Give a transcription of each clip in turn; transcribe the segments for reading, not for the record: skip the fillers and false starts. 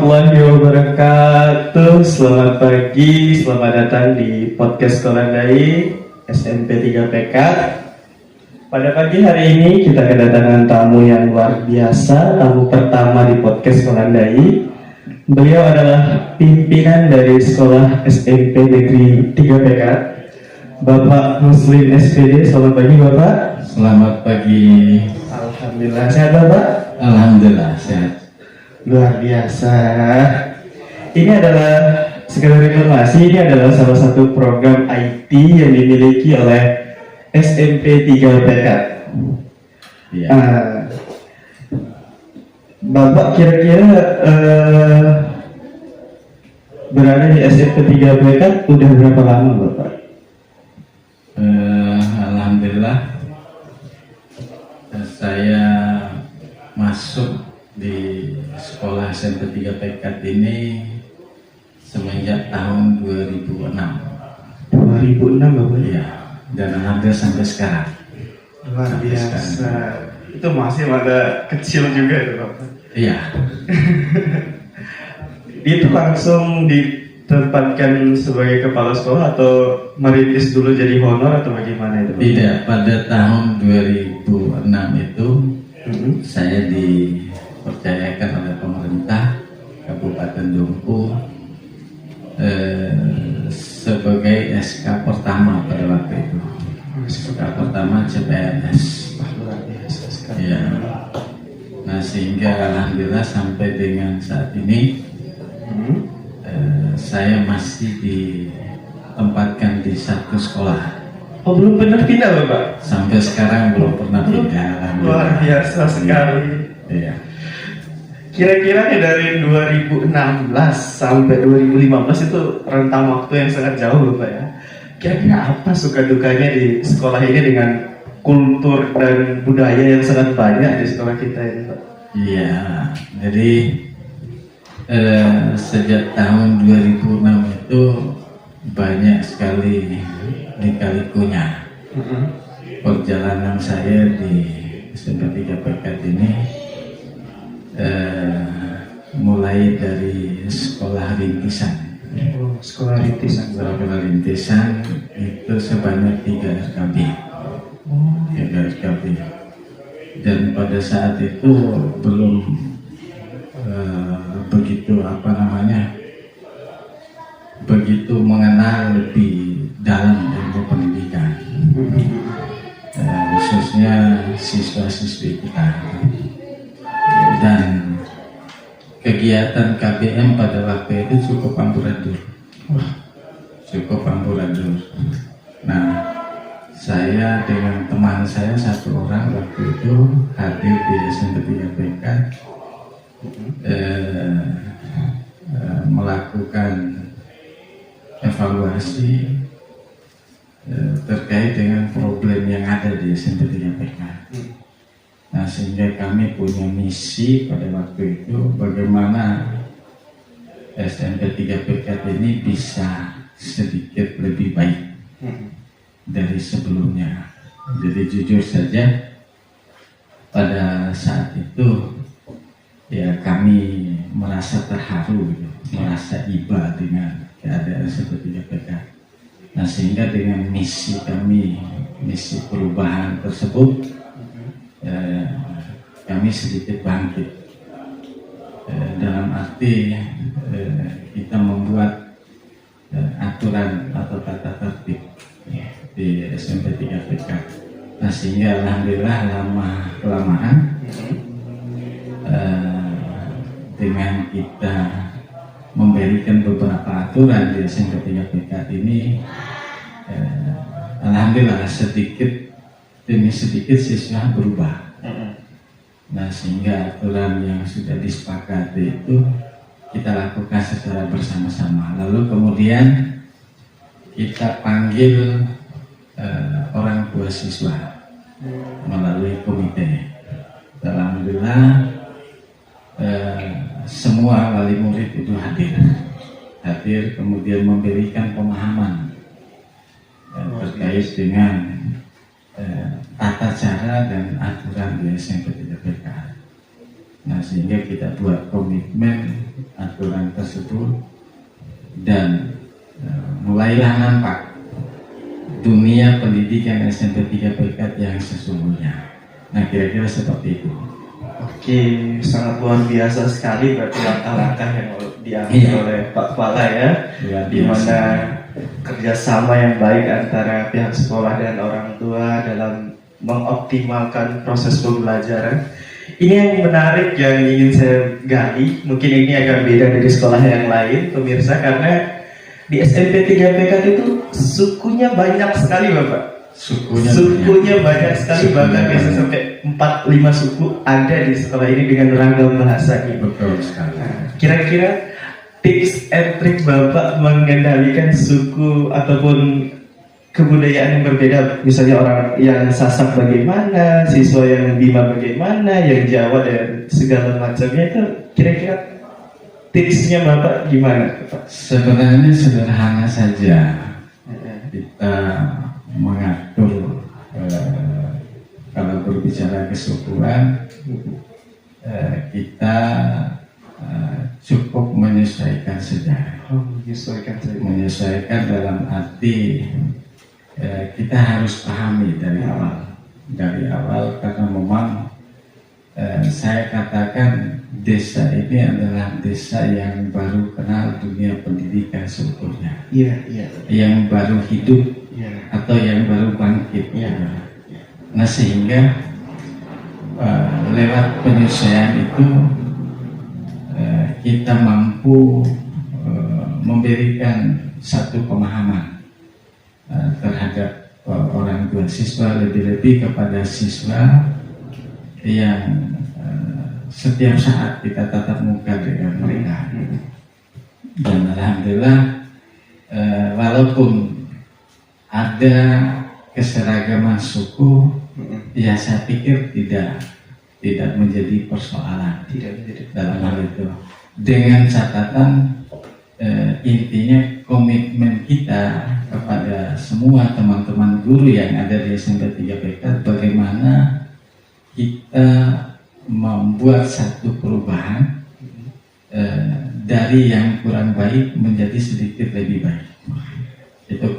warahmatullahi wabarakatuh. Selamat pagi, selamat datang di podcast Kolandai SMP 3 PK. Pada pagi hari ini kita kedatangan tamu yang luar biasa, tamu pertama di podcast Kolandai. Beliau adalah pimpinan dari sekolah SMP Negeri 3 PK, Bapak Muslim SPD. Selamat pagi Bapak. Selamat pagi. Alhamdulillah sehat Bapak. Alhamdulillah sehat. Luar biasa. Ini adalah sekedar informasi, ini adalah salah satu program IT yang dimiliki oleh SMP 3 PK. Ya. Bapak kira-kira berada di SMP 3 PK udah berapa lama Bapak? Alhamdulillah saya masuk di sekolah SMP 3 PK ini semenjak tahun 2006. 2006 Bapak? Iya. Dan alhamdulillah sampai sekarang. Luar biasa. Itu masih ada kecil juga itu Bapak? Iya. Itu langsung ditempatkan sebagai kepala sekolah atau merintis dulu jadi honor atau bagaimana itu Bapak? Tidak, pada tahun 2006 itu saya dipercayakan oleh pemerintah Kabupaten Dompu sebagai SK pertama pada waktu itu. SK pertama CPNS. Luar biasa sekali. Ya. Nah sehingga alhamdulillah sampai dengan saat ini saya masih ditempatkan di satu sekolah. Oh belum pernah pindah Bapak? Sampai sekarang belum pernah pindah. Luar biasa sekali. Iya. Kira-kira dari 2016 sampai 2015 itu rentang waktu yang sangat jauh Bapak ya. Kira-kira apa suka dukanya di sekolah ini dengan kultur dan budaya yang sangat banyak di sekolah kita ini Pak? Iya, jadi sejak tahun 2006 itu banyak sekali lika-likunya. Perjalanan saya di SMP 3 PK ini mulai dari sekolah rintisan. Sekolah rintisan. Sekolah rintisan itu sebanyak 3 RKB. 3 RKB. Dan pada saat itu belum begitu mengenal lebih dalam ilmu pendidikan, khususnya siswa-siswi kita. Dan kegiatan KBM pada waktu itu cukup amburadul. Nah, saya dengan teman saya satu orang waktu itu hadir di SMP 3 PK melakukan evaluasi terkait dengan problem yang ada di SMP 3 PK. Nah, sehingga kami punya misi pada waktu itu bagaimana SMP 3 PK ini bisa sedikit lebih baik dari sebelumnya. Jadi jujur saja pada saat itu ya kami merasa terharu, merasa iba dengan keadaan SMP 3 PK. Nah sehingga dengan misi kami, misi perubahan tersebut, kami sedikit bangkit. Dalam arti kita membuat aturan atau tata tertib di SMP 3 PK. Nah sehingga alhamdulillah lama-kelamaan dengan kita memberikan beberapa aturan di SMP 3 PK ini, alhamdulillah sedikit demi sedikit siswa berubah. Nah sehingga aturan yang sudah disepakati itu kita lakukan secara bersama-sama. Lalu kemudian kita panggil orang tua siswa melalui komite. Alhamdulillah semua wali murid itu hadir kemudian memberikan pemahaman terkait dengan tata cara dan aturan di SMP 3 PK. Nah, sehingga kita buat komitmen aturan tersebut dan mulailah nampak dunia pendidikan SMP 3 PK yang sesungguhnya. Nah, kira-kira seperti itu. Oke, sangat luar biasa sekali berarti langkah-langkah yang diambil oleh Pak Kepala ya, di mana kerjasama yang baik antara pihak sekolah dan orang tua dalam mengoptimalkan proses pembelajaran. Ini yang menarik yang ingin saya gali. Mungkin ini agak beda dari sekolah yang lain, pemirsa, karena di SMP 3 PK itu sukunya banyak sekali, Bapak. Sukunya banyak sekali, bahkan bisa sampai 4-5 suku ada di sekolah ini dengan ragam bahasa ini. Betul sekali. Nah, kira-kira tips and trik Bapak mengendalikan suku ataupun kebudayaan yang berbeda, misalnya orang yang Sasak bagaimana, siswa yang Bima bagaimana, yang Jawa dan segala macamnya, itu kira-kira tipsnya Bapak gimana, Pak? Sebenarnya sederhana saja. Kita mengatur kalau berbicara kesukuan, kita cukup menyesuaikan sejarah. Menyesuaikan dalam arti kita harus pahami dari awal karena memang saya katakan desa ini adalah desa yang baru kenal dunia pendidikan seutuhnya, yang baru hidup atau yang baru bangkit. Nah, sehingga lewat penyesuaian itu kita mampu memberikan satu pemahaman terhadap orang tua siswa, lebih-lebih kepada siswa yang setiap saat kita tatap muka dengan mereka. Dan alhamdulillah walaupun ada keseragaman suku, ya saya pikir tidak menjadi persoalan dalam hal itu. Dengan catatan intinya komitmen kita kepada semua teman-teman guru yang ada di SMP 3 PK, bagaimana kita membuat satu perubahan dari yang kurang baik menjadi sedikit lebih baik. Itu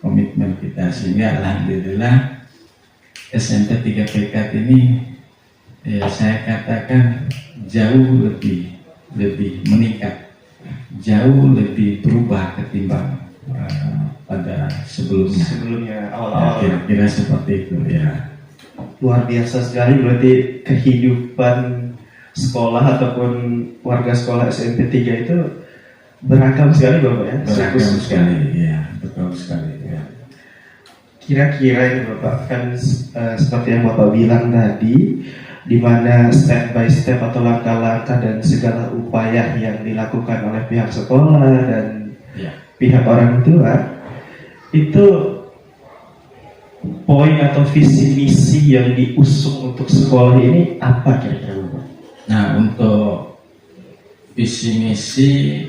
komitmen kita, sehingga alhamdulillah SMP 3 PK ini saya katakan jauh lebih meningkat, jauh lebih berubah ketimbang pada sebelumnya awal-awal. Kira-kira seperti itu ya. Luar biasa sekali, berarti kehidupan sekolah ataupun warga sekolah SMP 3 itu beragam sekali, Bapak ya. Beragam sekali, ya, betul sekali ya. Kira-kira ini Bapak kan seperti yang Bapak bilang tadi, di mana step by step atau langkah-langkah dan segala upaya yang dilakukan oleh pihak sekolah dan pihak orang tua, itu poin atau visi misi yang diusung untuk sekolah ini apa kira-kira Bapak? Nah, untuk visi misi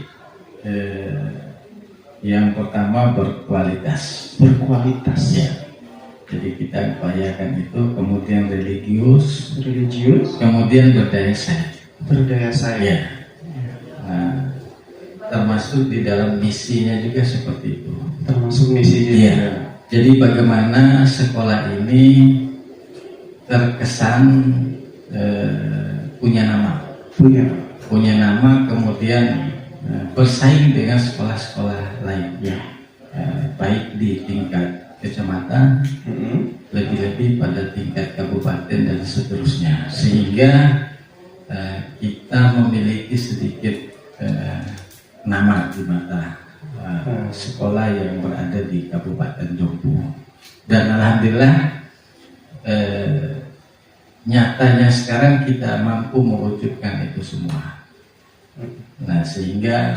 yang pertama berkualitas ya. Jadi kita upayakan itu, kemudian religius, kemudian berdaya saing. Ya. Nah, termasuk di dalam misinya juga seperti itu. Termasuk misinya. Ya. Jadi bagaimana sekolah ini terkesan punya nama, kemudian bersaing dengan sekolah-sekolah lain, baik di tingkat kecamatan, lebih-lebih pada tingkat kabupaten dan seterusnya, sehingga kita memiliki sedikit nama di mata sekolah yang berada di Kabupaten Dompu. Dan alhamdulillah nyatanya sekarang kita mampu mewujudkan itu semua. Nah, sehingga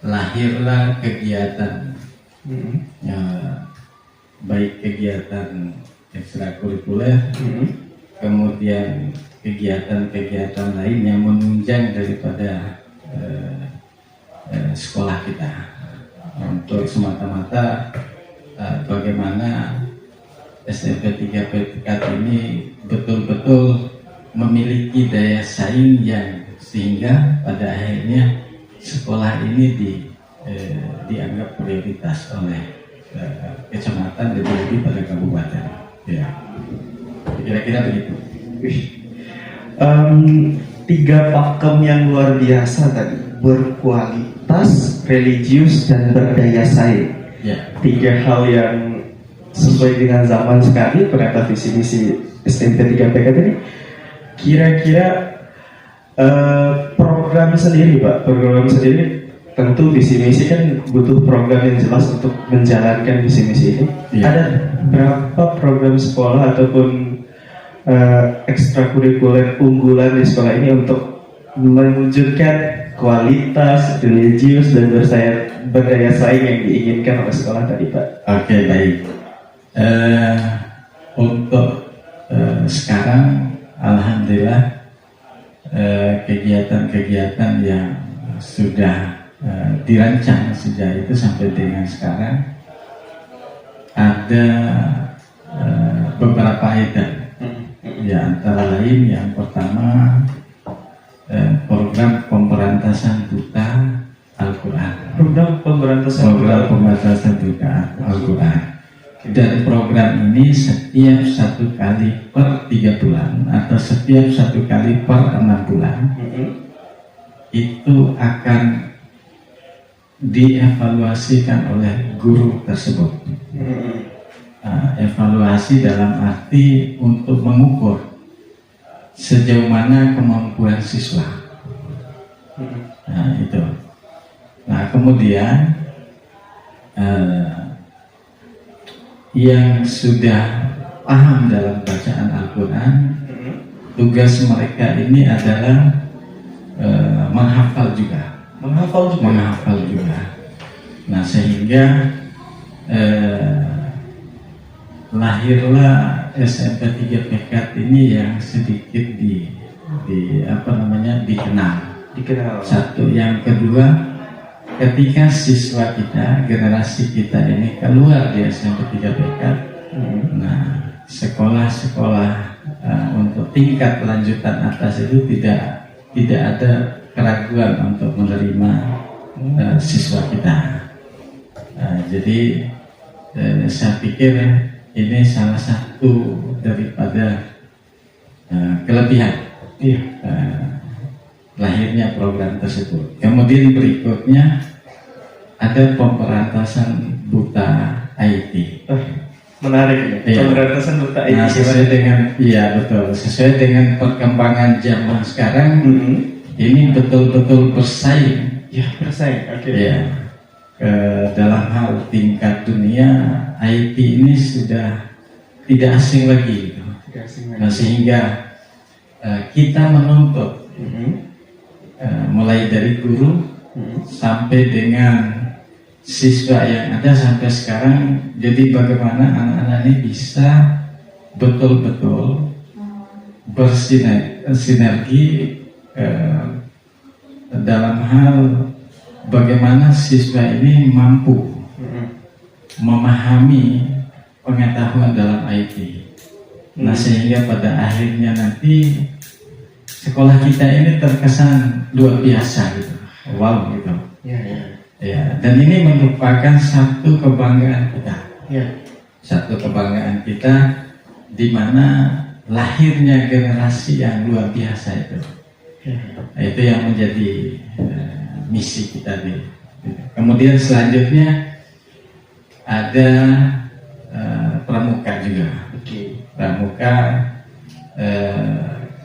lahirlah kegiatan baik kegiatan ekstrakurikuler, kemudian kegiatan-kegiatan lain yang menunjang daripada sekolah kita, untuk semata-mata bagaimana SMP 3 PK ini betul-betul memiliki daya saing yang sehingga pada akhirnya sekolah ini dianggap prioritas oleh kecamatan, lebih pada kabupaten. Ya, kira-kira begitu. Tiga pakem yang luar biasa tadi, berkualitas, religius, dan berdaya saing. Ya. Tiga hal yang sesuai dengan zaman sekali. Ternyata visi misi SMP 3PK tadi. Kira-kira program sendiri, Pak, program sendiri tentu visi misi kan butuh program yang jelas untuk menjalankan visi misi ini. Ya. Ada berapa program sekolah ataupun ekstrakurikuler unggulan di sekolah ini untuk mewujudkan kualitas, religius, dan berdaya saing yang diinginkan oleh sekolah tadi, Pak? Oke, baik. Untuk sekarang, alhamdulillah, kegiatan-kegiatan yang sudah dirancang sejak itu sampai dengan sekarang ada beberapa item. Ya, antara lain yang pertama program pemberantasan buta Al-Quran. Program pemberantasan buta Al-Quran. Dan program ini setiap 1 kali per 3 bulan atau setiap 1 kali per 6 bulan itu akan dievaluasikan oleh guru tersebut. Evaluasi dalam arti untuk mengukur sejauh mana kemampuan siswa. Nah, itu. Nah, kemudian yang sudah paham dalam bacaan Al-Quran, tugas mereka ini adalah menghafal juga. Nah, sehingga lahirlah SMP 3PK ini yang sedikit dikenal. Satu, yang kedua, ketika siswa kita, generasi kita ini keluar di SMP 3PK, nah, sekolah-sekolah untuk tingkat lanjutan atas itu tidak ada keraguan untuk menerima siswa kita. Jadi saya pikir ini salah satu daripada kelebihan lahirnya program tersebut. Kemudian berikutnya ada pemberantasan buta IT. Menarik ya. Pemberantasan buta IT. Nah, sesuai dengan perkembangan zaman sekarang, ini betul-betul bersaing. Ya, bersaing. Oke. Ya. Dalam hal tingkat dunia, IT ini sudah tidak asing lagi gitu. Nah, sehingga kita menuntut mulai dari guru sampai dengan siswa yang ada sampai sekarang, jadi bagaimana anak-anak ini bisa betul-betul bersinergi dalam hal bagaimana siswa ini mampu memahami pengetahuan dalam IT. Nah, sehingga pada akhirnya nanti sekolah kita ini terkesan luar biasa gitu. Wow gitu. Ya, dan ini merupakan satu kebanggaan kita. Satu kebanggaan kita di mana lahirnya generasi yang luar biasa itu. Nah, itu yang menjadi misi kita. Kemudian selanjutnya ada pramuka juga. Pramuka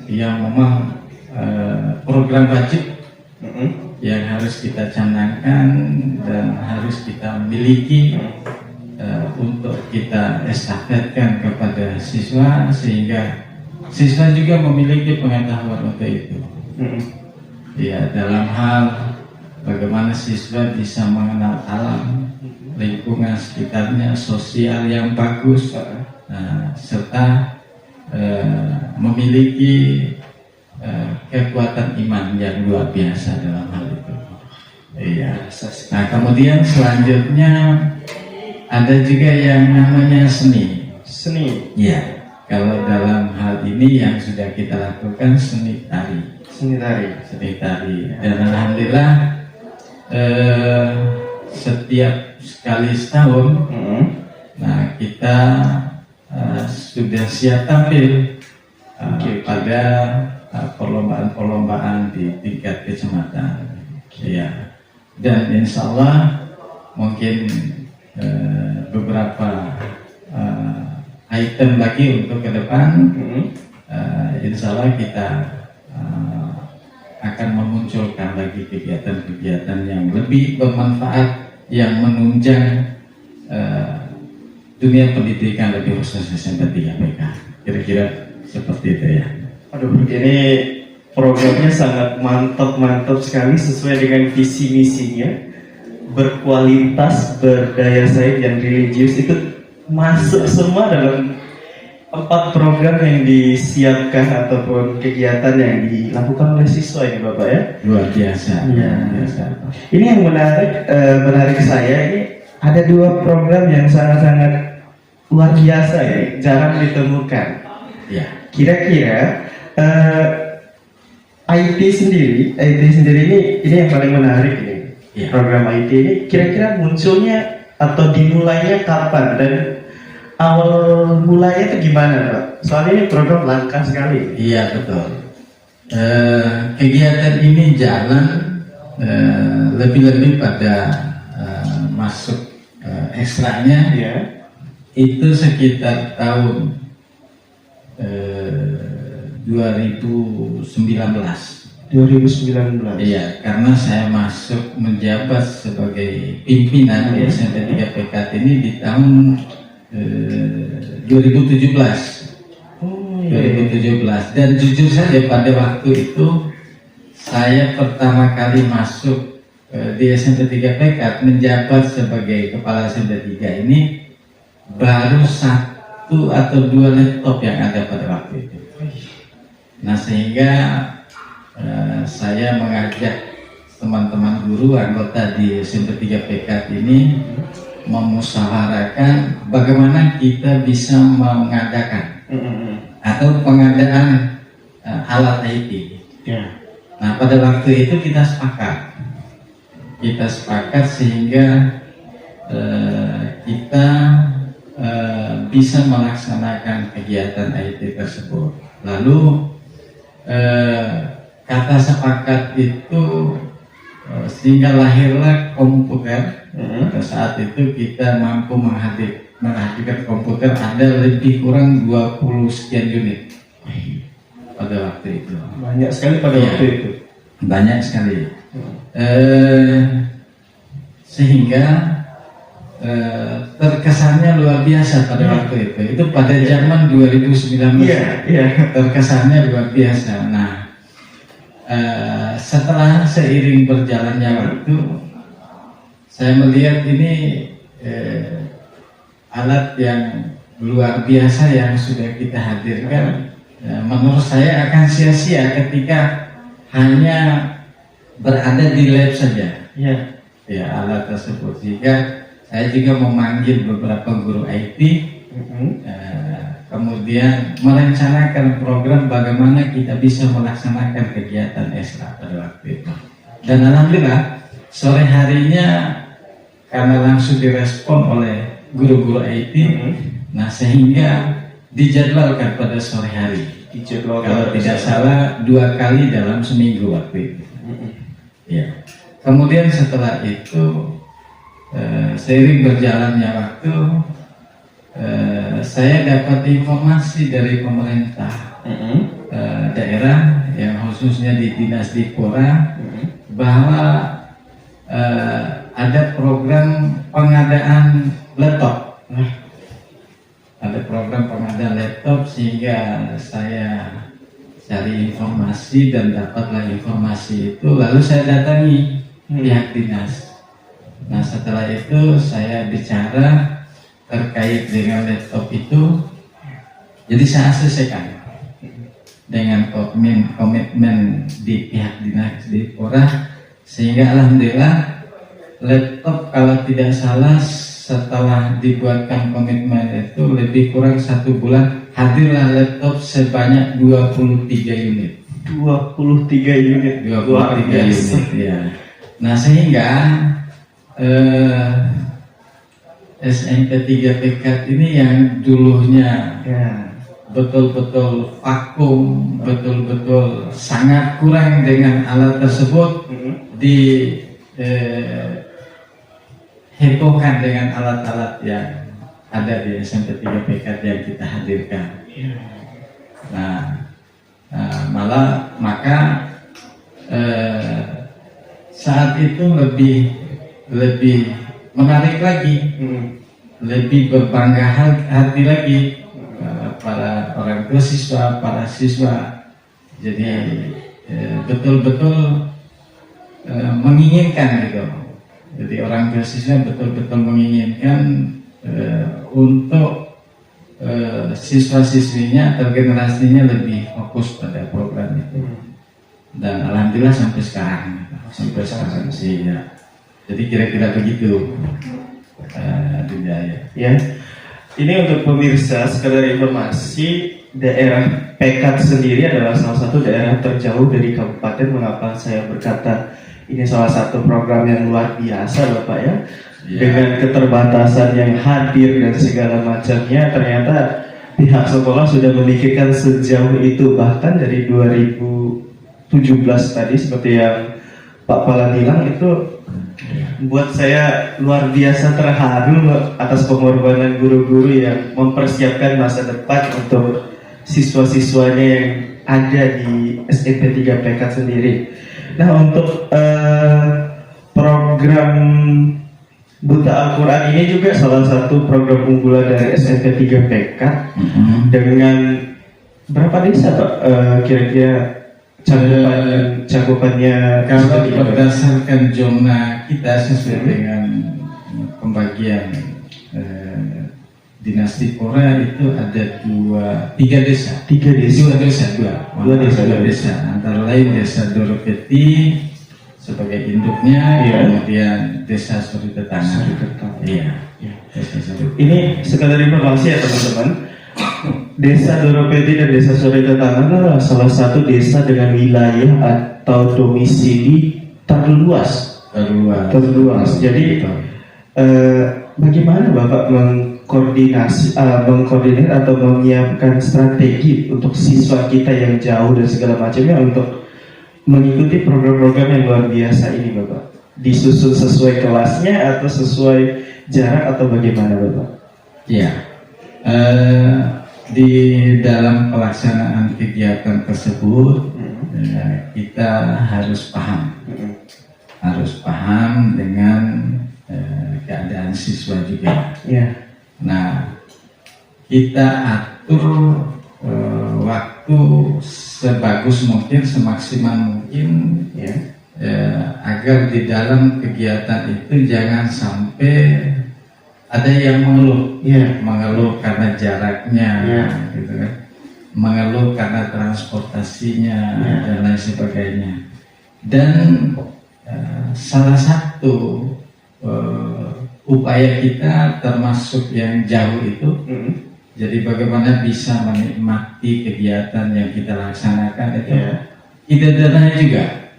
yang memang program wajib yang harus kita canangkan dan harus kita miliki untuk kita estafetkan kepada siswa, sehingga siswa juga memiliki pengetahuan untuk itu. Ya, dalam hal bagaimana siswa bisa mengenal alam, lingkungan sekitarnya, sosial yang bagus, serta memiliki kekuatan iman yang luar biasa dalam hal itu. Iya. Nah, kemudian selanjutnya ada juga yang namanya seni. Seni. Iya. kalau dalam hal ini yang sudah kita lakukan seni tari. Seni tari. Seni tari. Dan alhamdulillah setiap sekali setahun, nah kita sudah siap tampil pada perlombaan-perlombaan di tingkat kecamatan. Ya. Dan insya Allah mungkin beberapa item lagi untuk ke depan, insya Allah kita akan memunculkan lagi kegiatan-kegiatan yang lebih bermanfaat, yang menunjang dunia pendidikan lebih khusus SMP 3 PK. Kira-kira seperti itu ya. Aduh, ini programnya sangat mantap sekali sesuai dengan visi misinya, berkualitas, berdaya saing dan religius, itu masuk semua dalam 4 program yang disiapkan ataupun kegiatan yang dilakukan oleh siswa ini Bapak ya. Luar biasa. Ya. Luar biasa. Ini yang menarik saya, ini ada 2 program yang sangat-sangat luar biasa ya, jarang ditemukan. Ya. Kira-kira IT sendiri ini yang paling menarik ini. Ya. Program IT ini kira-kira munculnya atau dimulainya kapan dan awal mulanya itu gimana Pak? Soalnya ini program langka sekali. Iya betul. Kegiatan ini jalan lebih-lebih pada masuk ekstranya Ya. itu sekitar tahun 2019. 2019. Iya, karena saya masuk menjabat sebagai pimpinan di SMP 3 PKT ini di tahun 2017. Oh, iya. 2017. Dan jujur saja pada waktu itu saya pertama kali masuk di SMP 3 PK menjabat sebagai kepala SMP 3 ini baru 1 atau 2 laptop yang ada pada waktu itu. Nah sehingga saya mengajak teman-teman guru anggota di SMP 3 PK ini memusyawarahkan bagaimana kita bisa mengadakan atau pengadaan alat IT. Ya. Nah pada waktu itu kita sepakat sehingga kita bisa melaksanakan kegiatan IT tersebut. Lalu kata sepakat itu sehingga lahirlah komputer. Pada saat itu kita mampu menghadirkan komputer ada lebih kurang 20 sekian unit pada waktu itu. Banyak sekali pada waktu itu. Banyak sekali. Sehingga terkesannya luar biasa pada waktu itu. Itu pada zaman 2019. Iya. Terkesannya luar biasa. Nah, setelah seiring berjalannya waktu, saya melihat ini alat yang luar biasa yang sudah kita hadirkan. Menurut saya akan sia-sia ketika hanya berada di lab saja. Iya. Ya, alat tersebut. Jika saya juga memanggil beberapa guru IT, kemudian merencanakan program bagaimana kita bisa melaksanakan kegiatan ekstra pada waktu itu. Dan alhamdulillah sore harinya karena langsung direspon oleh guru-guru IT, nah sehingga dijadwalkan pada sore hari. Kalau tidak salah 2 kali dalam seminggu waktu itu. Ya. Kemudian setelah itu seiring berjalannya waktu, saya dapat informasi dari pemerintah daerah yang khususnya di Dinas Dipora bahwa ada program pengadaan laptop. Ada program pengadaan laptop sehingga saya cari informasi dan dapatlah informasi itu, lalu saya datangi pihak dinas. Nah setelah itu saya bicara terkait dengan laptop itu, jadi saya selesaikan dengan komitmen di pihak dinas Dipora, sehingga alhamdulillah laptop kalau tidak salah setelah dibuatkan komitmen itu lebih kurang 1 bulan hadirlah laptop sebanyak 23 unit. 23 unit. 23 unit ya. Nah sehingga SMP 3 Pekat ini yang dulunya betul-betul vakum, betul-betul sangat kurang dengan alat tersebut, hebohkan dengan alat-alat yang ada di SMP 3 Pekat yang kita hadirkan. Nah, maka saat itu lebih menarik lagi, lebih berbangga hati lagi para orang tua siswa, para siswa. Jadi betul-betul menginginkan gitu. Jadi orang tua siswa betul-betul menginginkan untuk siswa-siswinya atau generasinya lebih fokus pada program itu. Dan alhamdulillah sampai sekarang sih ya. Jadi kira-kira begitu ya. Ini untuk pemirsa sekedar informasi, daerah Pekat sendiri adalah salah satu daerah terjauh dari kabupaten. Mengapa saya berkata ini salah satu program yang luar biasa Bapak ya? Dengan keterbatasan yang hadir dan segala macamnya, ternyata pihak sekolah sudah memikirkan sejauh itu. Bahkan dari 2017 tadi seperti yang Pak Pala bilang itu buat saya luar biasa terharu atas pengorbanan guru-guru yang mempersiapkan masa depan untuk siswa-siswanya yang ada di SMP 3 Pekat sendiri. Nah untuk program Buta Al-Quran ini juga salah satu program unggulan dari SMP 3 Pekat. Dengan berapa desa Pak kira-kira cakupannya? Kalau berdasarkan zona kita sesuai dengan pembagian dinasti Korea itu ada tiga desa. Dua desa. Antara lain desa Doropeti sebagai induknya, kemudian desa Surita Tangan. Iya. Ini sekadar informasi ya teman-teman. Desa Doropeti dan Desa Surita Tangan adalah salah satu desa dengan wilayah atau domisili terluas. Jadi bagaimana Bapak mengkoordinir atau menyiapkan strategi untuk siswa kita yang jauh dan segala macamnya untuk mengikuti program-program yang luar biasa ini Bapak? Disusun sesuai kelasnya atau sesuai jarak atau bagaimana Bapak? Iya. Di dalam pelaksanaan kegiatan tersebut kita harus paham dengan keadaan siswa juga. Nah, kita atur waktu sebagus mungkin, semaksimal mungkin, agar di dalam kegiatan itu jangan sampai ada yang mengeluh karena jaraknya, gitu kan, mengeluh karena transportasinya dan lain sebagainya. Dan salah satu upaya kita termasuk yang jauh itu, jadi bagaimana bisa menikmati kegiatan yang kita laksanakan itu, kita datanya juga.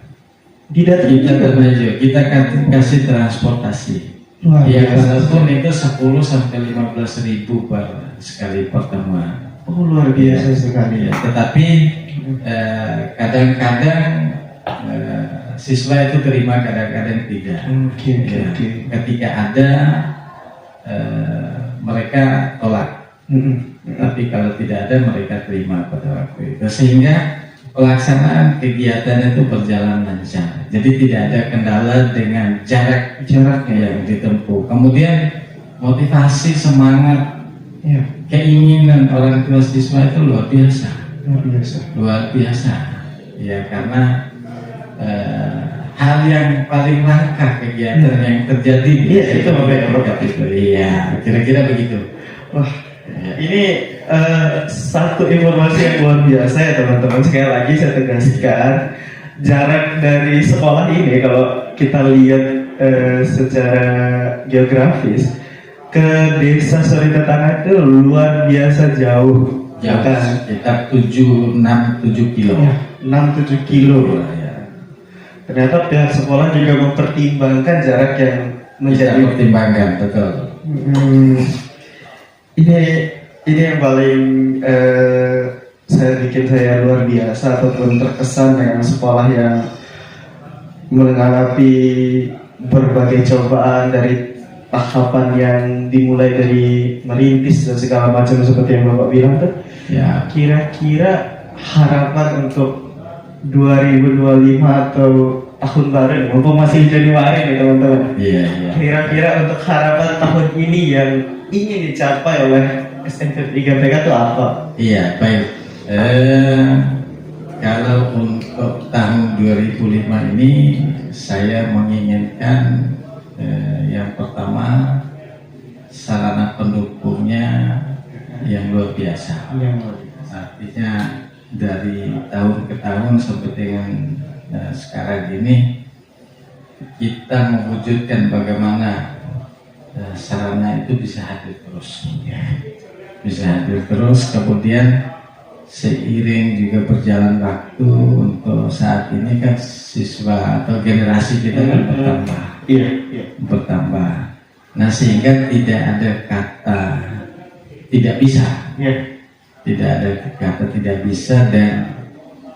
Kita kasih transportasi. Walaupun itu 10 sampai 15 ribu per sekali pertemuan. Luar biasa sekali. Tetapi kadang-kadang siswa itu terima, kadang-kadang tidak. Ketika ada mereka tolak. Tapi kalau tidak ada mereka terima pada waktu itu. Sehingga pelaksanaan kegiatan itu berjalan lancar. Jadi tidak ada kendala dengan jarak yang ditempuh. Kemudian motivasi, semangat, keinginan orang tua siswa itu luar biasa. Ya, karena hal yang paling langka kegiatan yang terjadi itu kira-kira begitu. Wah, ini satu informasi yang luar biasa ya teman-teman. Sekali lagi saya tegaskan, jarak dari sekolah ini kalau kita lihat secara geografis ke Desa Surita Tangan itu luar biasa jauh. jauh, Maka, sekitar 6-7 kilo. ya, 6-7 kilo. Ya. Ternyata pihak sekolah juga mempertimbangkan jarak yang Kita menjadi pertimbangkan, betul. ini yang paling saya luar biasa ataupun terkesan dengan sekolah yang menghadapi berbagai cobaan dari tahapan yang dimulai dari merintis dan segala macam seperti yang Bapak bilang tuh. Ya. Kira-kira harapan untuk 2025 atau tahun baru nih, mumpung masih Januari nih teman-teman. Iya, iya. Kira-kira untuk harapan tahun ini yang ingin dicapai oleh SMP 3PK itu apa? Iya, baik. Kalau untuk tahun 2005 ini saya menginginkan yang pertama sarana pendukungnya yang luar biasa. Artinya dari tahun ke tahun sampai dengan sekarang ini kita mewujudkan bagaimana sarana itu bisa hadir terus, kemudian seiring juga berjalan waktu untuk saat ini kan siswa atau generasi kita kan bertambah. Nah, sehingga tidak ada kata tidak bisa, tidak ada kata tidak bisa, dan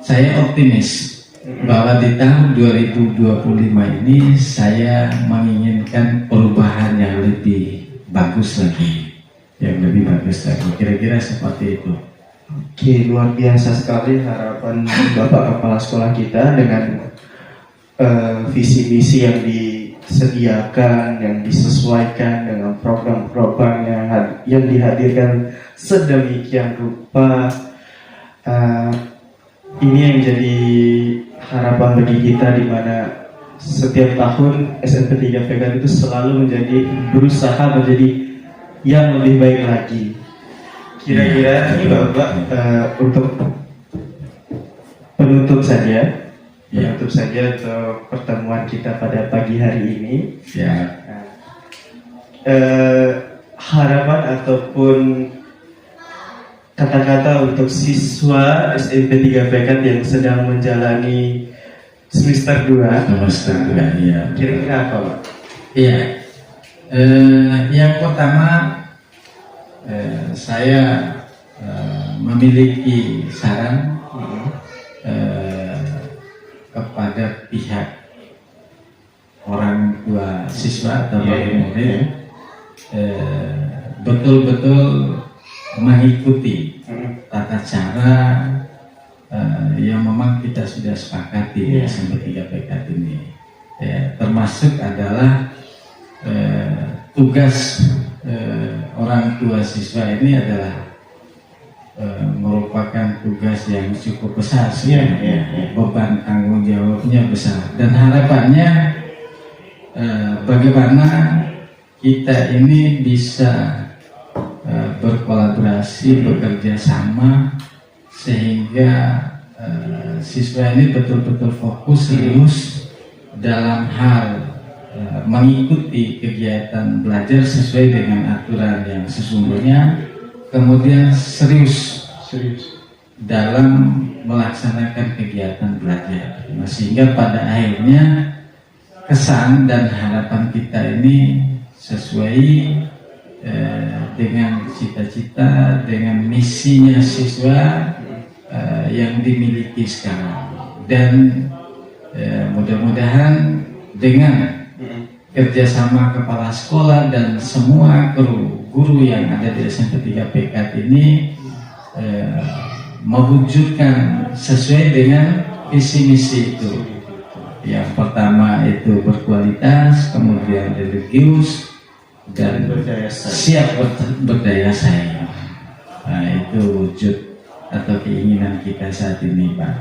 saya optimis bahwa di tahun 2025 ini saya menginginkan perubahan yang lebih bagus lagi, kira-kira seperti itu. Oke, luar biasa sekali harapan Bapak Kepala Sekolah kita dengan visi misi yang disediakan, yang disesuaikan dengan program-program yang dihadirkan sedemikian rupa. Ini yang jadi harapan bagi kita, di mana setiap tahun SMP 3PK itu selalu berusaha menjadi yang lebih baik lagi. Kira-kira ini Bapak untuk penutup saja untuk pertemuan kita pada pagi hari ini. Harapan ataupun kata-kata untuk siswa SMP 3PK yang sedang menjalani semester 2. Iya. Kira-kira apa, Pak? Iya. Yang pertama, saya memiliki saran kepada pihak orang tua siswa atau murid, betul-betul mengikuti tata cara yang memang kita sudah sepakati di SMP 3PK ini. Termasuk adalah tugas orang tua siswa ini adalah merupakan tugas yang cukup besar sebenarnya. Beban tanggung jawabnya besar, dan harapannya bagaimana kita ini bisa berkolaborasi, bekerja sama, sehingga siswa ini betul-betul fokus serius dalam hal mengikuti kegiatan belajar sesuai dengan aturan yang sesungguhnya, kemudian serius dalam melaksanakan kegiatan belajar. Nah, sehingga pada akhirnya kesan dan harapan kita ini sesuai dengan cita-cita, dengan misinya siswa yang dimiliki sekarang, dan mudah-mudahan dengan kerjasama kepala sekolah dan semua guru yang ada di SMP 3PK ini mewujudkan sesuai dengan visi misi itu. Yang pertama itu berkualitas, kemudian religius, dan siap berdaya saing. Nah, itu wujud atau keinginan kita saat ini, Pak.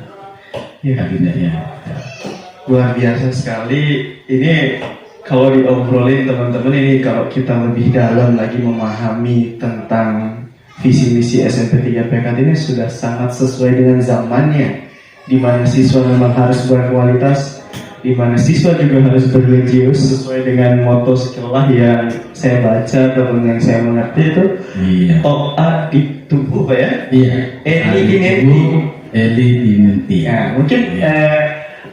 Luar biasa sekali. Ini kalau diobrolin teman-teman, ini kalau kita lebih dalam lagi memahami tentang visi misi SMP 3PK ini sudah sangat sesuai dengan zamannya, di mana siswa memang harus berkualitas, di mana siswa juga harus berreligius sesuai dengan moto sekolah yang saya baca ataupun yang saya mengerti itu. Iya. Toa di tubuh, Pak ya? Iya. Eli dinenti. Eli dinenti. Ya, mungkin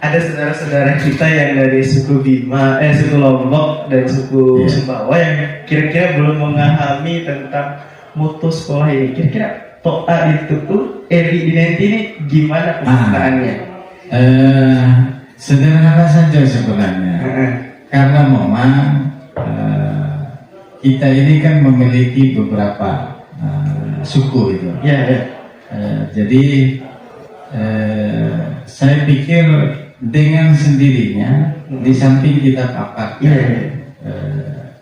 ada saudara-saudara kita yang dari suku suku Lombok dan suku Sumbawa yang kira-kira belum memahami tentang moto sekolah ini. Kira-kira toa itu tuh Eli dinenti ini gimana penggunaannya? Sederhana saja sebenarnya. Karena memang kita ini kan memiliki beberapa suku itu. Ya. Jadi saya pikir dengan sendirinya di samping kita paparkan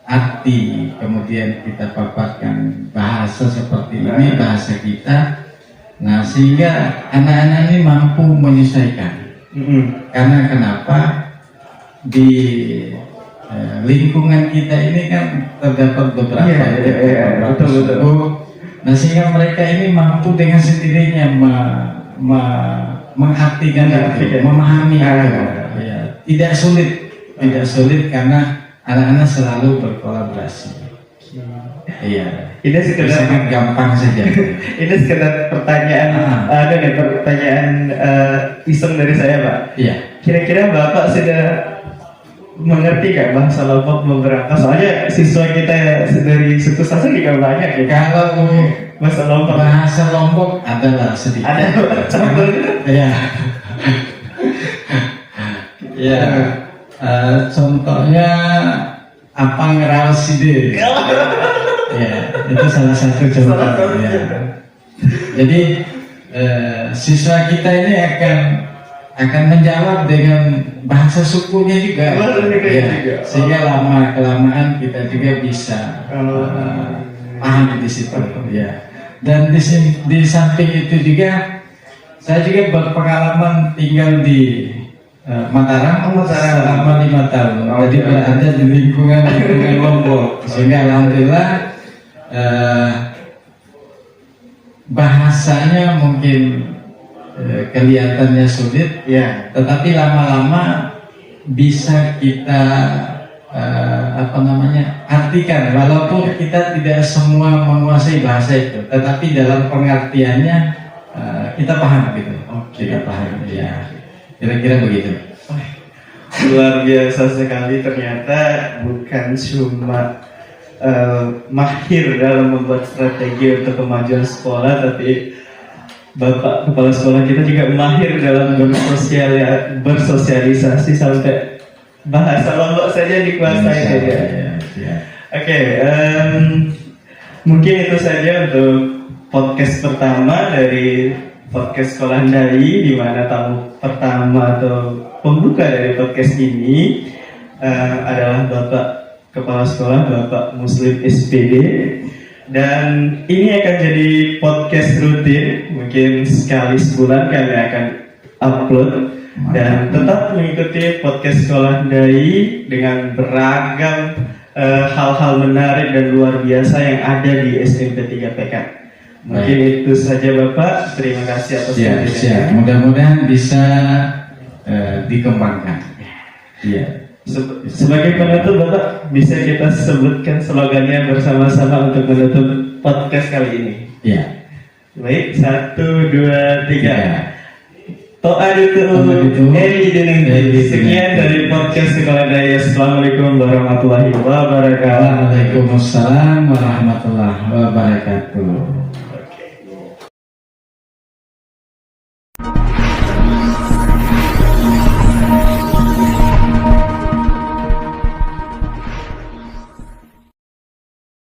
arti, kemudian kita paparkan bahasa seperti ini, bahasa kita, nah sehingga anak-anak ini mampu menyesuaikan. Karena kenapa di lingkungan kita ini kan terdapat beberapa suku. Nah sehingga mereka ini mampu dengan sendirinya mengartikan itu, memahami itu. Ya, tidak sulit karena anak-anak selalu berkolaborasi. Iya. Ini sekedar sangat gampang saja. Ini sekedar pertanyaan, pertanyaan iseng dari saya, Pak. Iya. Kira-kira Bapak sudah mengerti kan bahasa Lombok beberapa? Soalnya siswa kita dari suku Sasak juga banyak ya. Kalau bahasa Lombok adalah sedikit. Ada campur. Iya. Iya. Contohnya apa ngeraside. Ya, itu salah satu contoh. Ya. Jadi siswa kita ini akan menjawab dengan bahasa sukunya juga. Ya, sehingga lama kelamaan kita juga bisa paham di situ. Ya. Dan di samping itu juga saya juga berpengalaman tinggal di Mataram selama 5 tahun. Jadi berada di lingkungan Lombok, sehingga alhamdulillah bahasanya mungkin kelihatannya sulit, tetapi lama-lama bisa kita artikan, walaupun kita tidak semua menguasai bahasa itu, tetapi dalam pengertiannya kita paham gitu. Kita paham, ya. Kira-kira begitu. Luar biasa sekali, ternyata bukan cuma mahir dalam membuat strategi untuk kemajuan sekolah, tapi Bapak Kepala Sekolah kita juga mahir dalam bersosialisasi sampai bahasa Lombok saja dikuasai saja. Oke, mungkin itu saja untuk podcast pertama dari podcast Sekolah Handai, di mana tamu pertama atau pembuka dari podcast ini adalah Bapak Kepala Sekolah, Bapak Muslim SPD. Dan ini akan jadi podcast rutin, mungkin sekali sebulan kami akan upload. Dan tetap mengikuti podcast Sekolah Handai dengan beragam hal-hal menarik dan luar biasa yang ada di SMP 3 PK. Mungkin itu saja Bapak, terima kasih atas perhatiannya. Mudah-mudahan bisa dikembangkan. Iya. Sebagai penutup, Bapak bisa kita sebutkan slogannya bersama-sama untuk menutup podcast kali ini. Iya. Baik, 1, 2, 3. Toa itu Eli dinenti. Sekian dari podcast Sekolah Daya. Assalamualaikum warahmatullahi wabarakatuh. Waalaikumsalam warahmatullahi wabarakatuh.